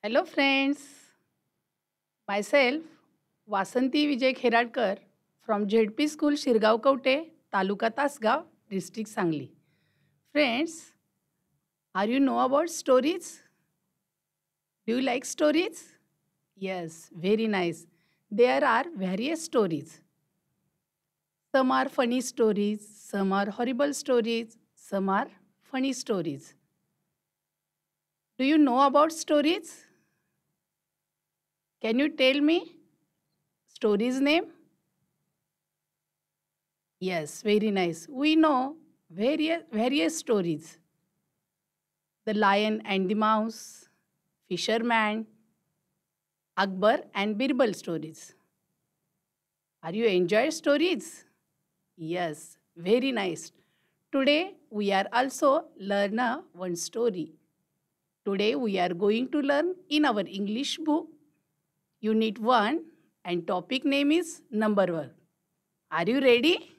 Hello friends, myself Vasanti Vijay Kheradkar from ZP School Shirgav Kaute, Taluka Tasgav, District Sangli. Friends, are you know about stories? Do you like stories? Yes, very nice. There are various stories. Some are funny stories, some are horrible stories, some are funny stories. Do you know about stories? Can you tell me stories name? Yes, very nice. We know various stories. The Lion and the Mouse, Fisherman, Akbar and Birbal stories. Are you enjoy stories? Yes, very nice. Today we are also learn one story. Today we are going to learn in our English book Unit 1 and topic name is number work. Are you ready?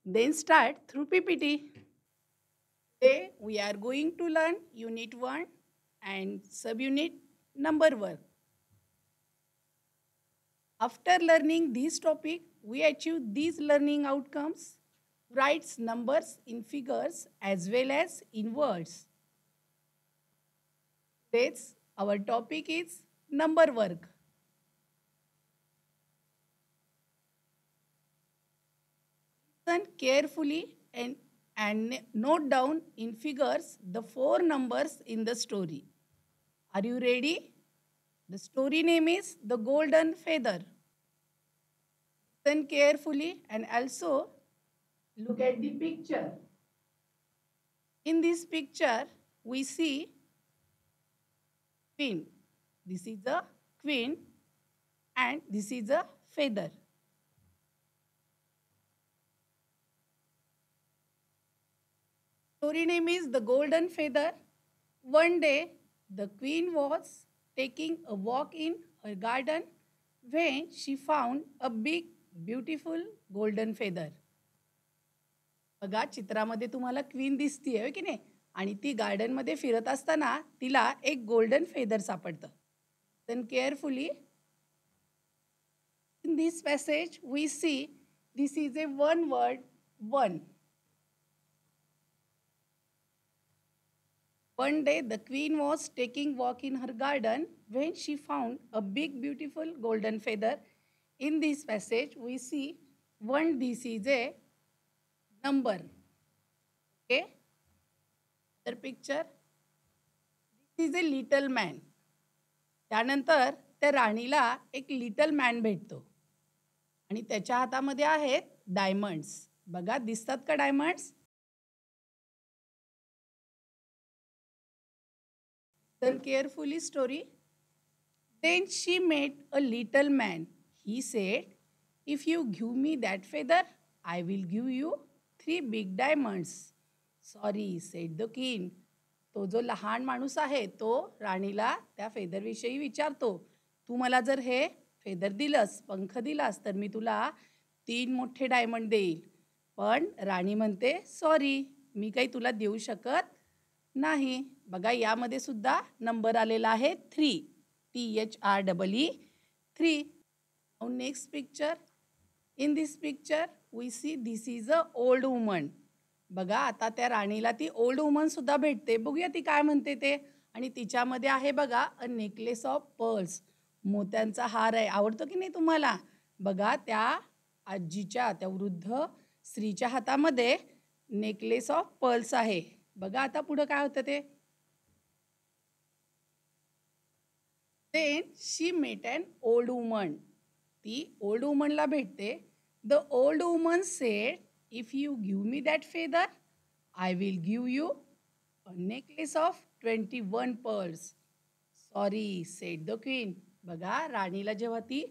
Then start through PPT. Today we are going to learn Unit 1 and subunit number work. After learning this topic, we achieve these learning outcomes, writes numbers in figures as well as in words. That's our topic is number work. Listen carefully and note down in figures the four numbers in the story. Are you ready? The story name is The Golden Feather. Listen carefully and also look at the picture. In this picture, we see queen. This is a queen and this is a feather. Story name is The Golden Feather. One day, the queen was taking a walk in her garden when she found a big, beautiful golden feather. बघा चित्रामध्ये तुम्हाला queen दिसतीये हो की नाही आणि ती गार्डनमध्ये फिरत असताना तिला एक गोल्डन फेदर सापडतं. Then carefully in this passage we see this is a one word one. One day the queen was taking walk in her garden when she found a big beautiful golden feather. In this passage we see one, this is a number. Okay. The picture. This is a little man. त्यानंतर त्या राणीला एक little man भेटतो आणि त्याच्या हातामध्ये आहेत diamonds. बघा दिसतात का diamonds? Listen carefully story. Then she met a little man. He said, if you give me that feather, I will give you 3 big diamonds. Sorry, said the king. तो जो लहान माणूस आहे तो राणीला त्या फेदरविषयी विचारतो. तू मला जर हे फेदर दिलंस, पंख दिलास तर मी तुला 3 मोठे डायमंड देईल. पण राणी म्हणते सॉरी, मी काही तुला देऊ शकत नाही. बघा यामध्ये सुद्धा नंबर आलेला आहे 3. THREE 3. Now next picture. In this picture we see this is a old woman. बघा आता त्या राणीला ती ओल्ड वुमन सुद्धा भेटते. बघूया ती काय म्हणते ते. आणि तिच्यामध्ये आहे बघा अ नेकलेस ऑफ पर्ल्स. मोत्यांचा हार आहे. आवडतो की नाही तुम्हाला? बघा त्या आजीच्या त्या वृद्ध स्त्रीच्या हातामध्ये नेकलेस ऑफ पर्ल्स आहे. बघा आता पुढे काय होतं ते. Then she met an old woman. ती ओल्ड वुमनला भेटते. The old woman said, if you give me that feather, I will give you a necklace of 21 pearls. Sorry, said the queen. बघा राणीला जेव्हा ती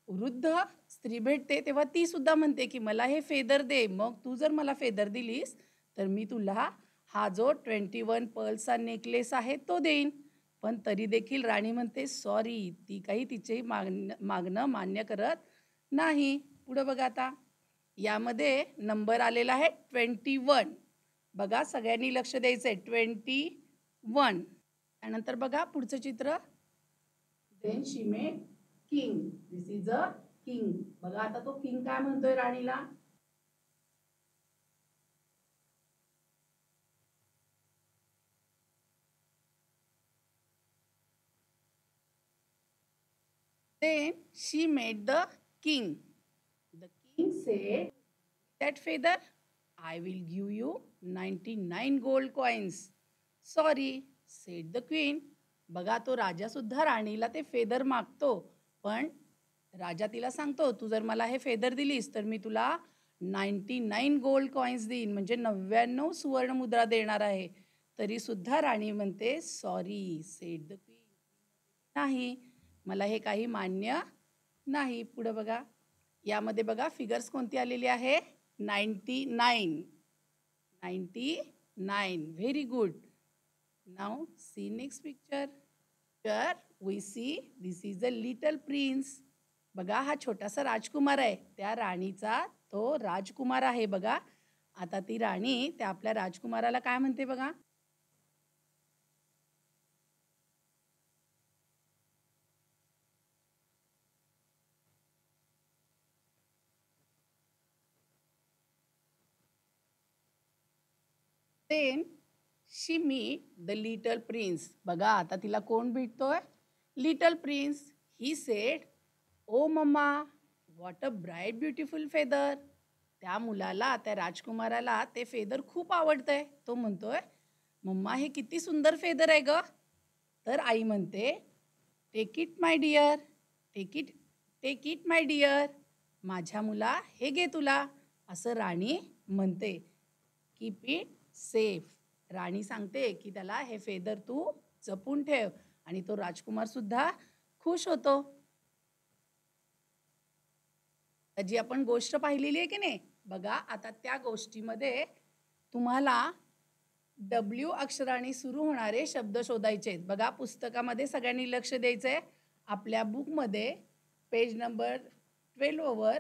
वृद्ध स्त्री भेटते तेव्हा ती सुद्धा म्हणते की मला हे फेदर दे. मग तू जर मला फेदर दिलीस तर मी तुला हा जो 21 पर्ल्सचा नेकलेस आहे तो देईन. पण तरी देखील राणी म्हणते सॉरी, ती काही तिचे मागणं मान्य करत नाही. पुढे बघा आता यामध्ये नंबर आलेला आहे 21. बघा सगळ्यांनी लक्ष द्यायचं आहे 21. त्यानंतर बघा पुढचं चित्र. Then she made king. This is a king. बघा आता तो किंग काय म्हणतोय राणीला. Then she met the king. The king said, that feather, I will give you 99 gold coins. Sorry, said the queen. बघा तो राजा सुद्धा राणीला ते फेदर मागतो, पण राजा तिला सांगतो तू जर मला हे फेदर दिलीस तर मी तुला 99 गोल्ड कॉइन्स देईन, म्हणजे 99 सुवर्ण मुद्रा देणार आहे. तरी सुद्धा राणी म्हणते सॉरी, सेड द क्वीन. नाही, मला हे काही मान्य नाही. पुढे बघा, यामध्ये बघा फिगर्स कोणती आलेली आहे. 99. 99. Very good. Now see next picture. Here we see this is a little prince. बघा हा छोटासा राजकुमार आहे. त्या राणीचा तो राजकुमार आहे. बघा आता ती राणी त्या आपल्या राजकुमाराला काय म्हणते बघा. Then she meet the little prince. बघा आता तिला कोण भेटतोय. Little prince. He said, oh mamma, what a bright beautiful feather. त्या मुलाला, त्या राजकुमाराला ते फेदर खूप आवडतंय. तो म्हणतोय मम्मा हे किती सुंदर फेदर आहे ग. तर आई म्हणते take it my dear. Take it my dear. माझ्या मुला हे घे तुला. असं राणी म्हणते. Keep it safe. राणी सांगते की त्याला हे फेदर तू जपून ठेव. आणि तो राजकुमार सुद्धा खुश होतो. जी आपण गोष्ट पाहिलेली आहे की नाही, बघा आता त्या गोष्टीमध्ये तुम्हाला W अक्षराने सुरू होणारे शब्द शोधायचे आहेत. बघा पुस्तकामध्ये सगळ्यांनी लक्ष द्यायचंय. आपल्या बुकमध्ये पेज नंबर 12 वर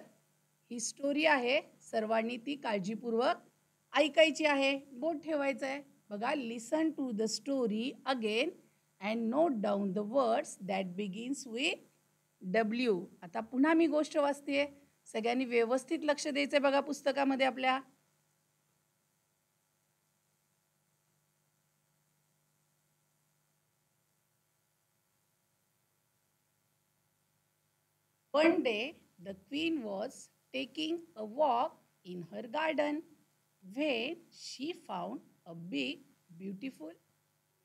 ही स्टोरी आहे. सर्वांनी ती काळजीपूर्वक ऐकायची आहे. बोट ठेवायचं आहे. बघा, listen to the story again and note down the words that begins with W. आता पुन्हा मी गोष्ट वाचते. सगळ्यांनी व्यवस्थित लक्ष द्यायचंय बघा पुस्तकामध्ये आपल्या. One day, the queen was taking a walk in her garden when she found a big, beautiful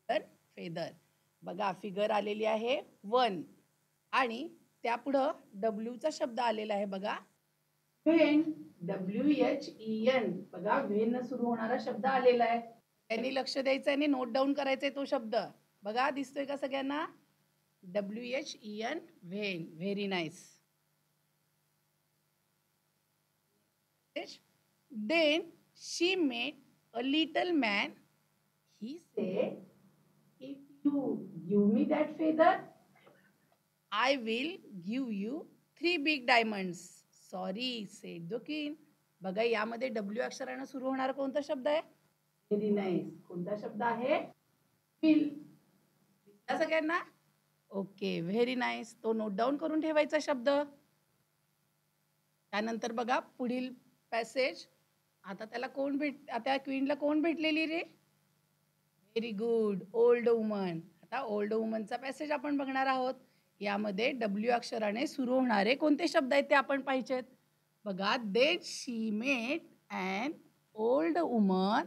feather. बघा फिगर आलेली आहे 1 आणि त्यापुढं डब्ल्यूचा शब्द आलेला आहे बघा. व्हेन. WHEN. बघा व्हेन सुरू होणारा शब्द आलेला आहे. त्यांनी लक्ष द्यायचं आणि नोट डाऊन करायचंय तो शब्द. बघा दिसतोय का सगळ्यांना. WHEN. When. Very nice. Then she met a little man. He said, if you give me that feather, I will give you 3 big diamonds. Sorry, said the king. बघा यामध्ये W अक्षराने सुरू होणारा कोणता शब्द आहे. Very nice. कोणता शब्द आहे. विल. दिसला सगळ्यांना. Okay, very nice. तो नोट डाऊन करून ठेवायचा शब्द. त्यानंतर बघा पुढील पॅसेज. आता त्याला कोण त्या क्वीनला कोण भेटलेली रे. Very good, old woman. आता ओल्ड वुमनचा पॅसेज आपण बघणार आहोत. यामध्ये W अक्षराने सुरू होणारे कोणते शब्द आहेत ते आपण पाहिजेत. बघा, then she met and old woman.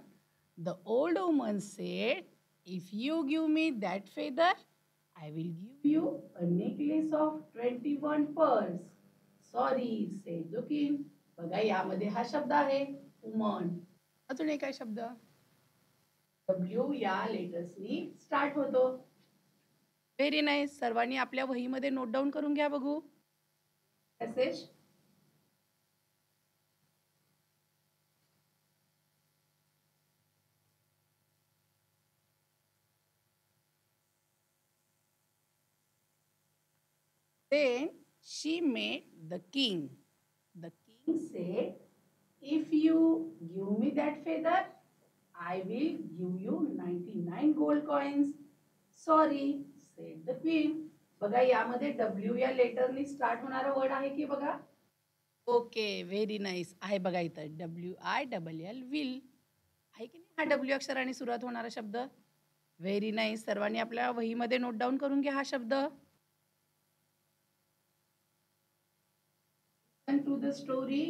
The old woman said, if you give me that feather, I will give you a necklace of 21 pearls. Sorry, said the king. बघा यामध्ये हा शब्द आहे वुमन. अजून एक काय शब्द. W या लेटर्सनी स्टार्ट होतो. Very nice. सर्वांनी आपल्या वहीमध्ये नोट डाऊन करून घ्या बघू. Passage. Then she met the king. The king said, if you give me that feather, I will give you 99 gold coins. Sorry, said the queen. बघा यामध्ये डब्ल्यू या लेटरनी स्टार्ट होणारा वर्ड आहे की बघा. Okay, very nice. आहे बघा इथं WILL विल आहे की नाही हा डब्ल्यू अक्षराने सुरुवात होणारा शब्द. Very nice. सर्वांनी आपल्या वहीमध्ये नोट डाऊन करून घ्या हा शब्द. To the story,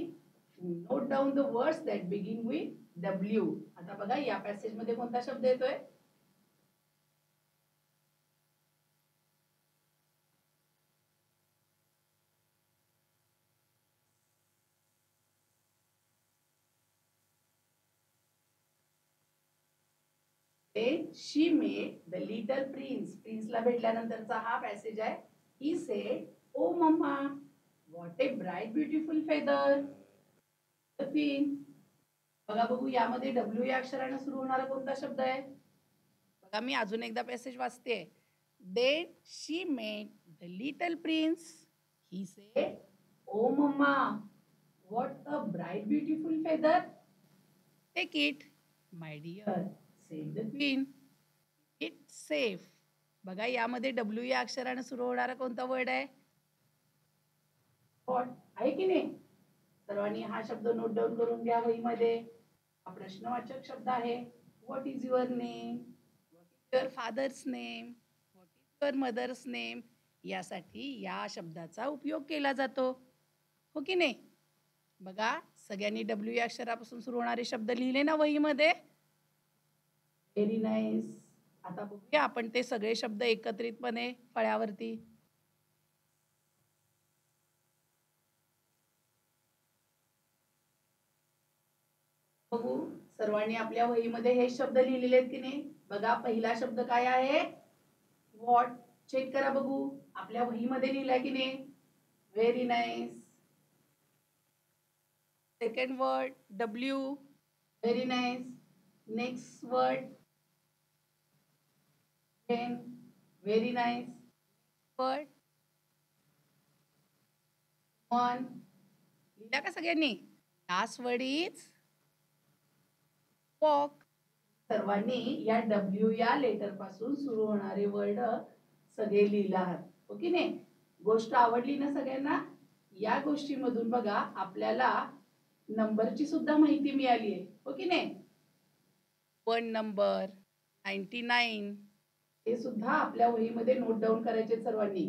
note down the words that begin with W. आता बघा या पॅसेज मध्ये कोणता शब्द येतोय. She made the little prince. प्रिन्सला भेटल्यानंतरचा हा पॅसेज आहे. He said, oh mamma, what a bright beautiful feather. बघा बघू यामध्ये डब्ल्यू या अक्षराने सुरू होणारा कोणता शब्द आहे. बघा मी अजून एकदा पॅसेज वाचते. Then she made the little prince. He said, oh mamma, what a bright beautiful feather. Take it my dear, said the queen. It safe. बघा यामध्ये डब्ल्यू या अक्षराने सुरू होणारा कोणता वर्ड आहे. व्हॉट आहे की नाही. सर्वांनी हा शब्द नोट डाऊन करून घ्या वहीमध्ये. हा प्रश्नवाचक शब्द आहे. What is your name, what is your father's name, what is your mother's name यासाठी या शब्दाचा उपयोग केला जातो, हो की नाही. बघा सगळ्यांनी डब्ल्यू या अक्षरापासून सुरू होणारे शब्द लिहिले ना वहीमध्ये. Very nice. आता बघूया आपण ते सगळे शब्द एकत्रितपणे फळ्यावरती. बघू सर्वांनी आपल्या वहीमध्ये हे शब्द लिहिलेले आहेत की नाही. बघा पहिला शब्द काय आहे. व्हॉट. चेक करा बघू आपल्या वहीमध्ये लिहिलाय की नाही. Very nice. Second word W. Very nice. Next word pen. Very nice. Word one. लिहिला का सगळ्यांनी. Last word is walk. सर्वांनी या डब्ल्यू या लेटर पासून सुरू होणारे वर्ड सगळे लिहिला आहात, हो की नाही. गोष्ट आवडली ना सगळ्यांना. या गोष्टीमधून बघा आपल्याला नंबरची सुद्धा माहिती मिळाली आहे, हो की नाही. 1 नंबर, 99 हे सुद्धा आपल्या वहीमध्ये नोट डाऊन करायचे सर्वांनी.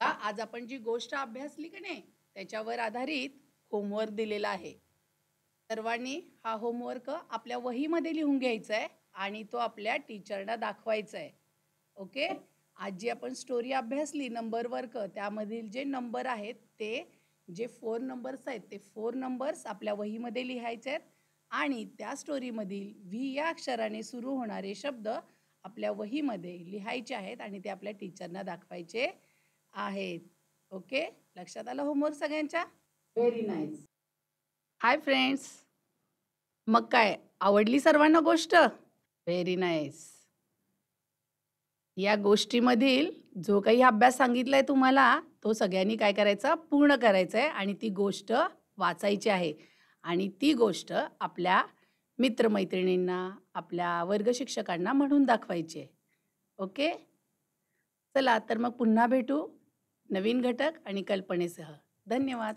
आज आपण जी गोष्ट अभ्यासली की नाही त्याच्यावर आधारित होमवर्क दिलेला आहे. सर्वांनी हा होमवर्क आपल्या वहीमध्ये लिहून घ्यायचा आहे आणि तो आपल्या टीचरना दाखवायचा आहे. ओके. आज जी आपण स्टोरी अभ्यासली नंबर वर्क त्यामधील जे नंबर आहेत ते जे 4 नंबर्स आहेत ते 4 नंबर्स आपल्या वहीमध्ये लिहायचे आहेत आणि त्या स्टोरीमधील व्ही या अक्षराने सुरू होणारे शब्द आपल्या वहीमध्ये लिहायचे आहेत आणि ते आपल्या टीचरना दाखवायचे आहेत. ओके. लक्षात आलं होमवर्क सगळ्यांच्या. Very nice. Hi friends. मग काय आवडली सर्वांना गोष्ट. Very nice. या गोष्टीमधील जो काही अभ्यास सांगितलाय तुम्हाला तो सगळ्यांनी काय करायचा पूर्ण करायचा आहे आणि ती गोष्ट वाचायची आहे आणि ती गोष्ट आपल्या मित्रमैत्रिणींना आपल्या वर्ग शिक्षकांना म्हणून दाखवायची आहे. ओके. चला तर मग पुन्हा भेटू नवीन घटक आणि कल्पनेसह. धन्यवाद.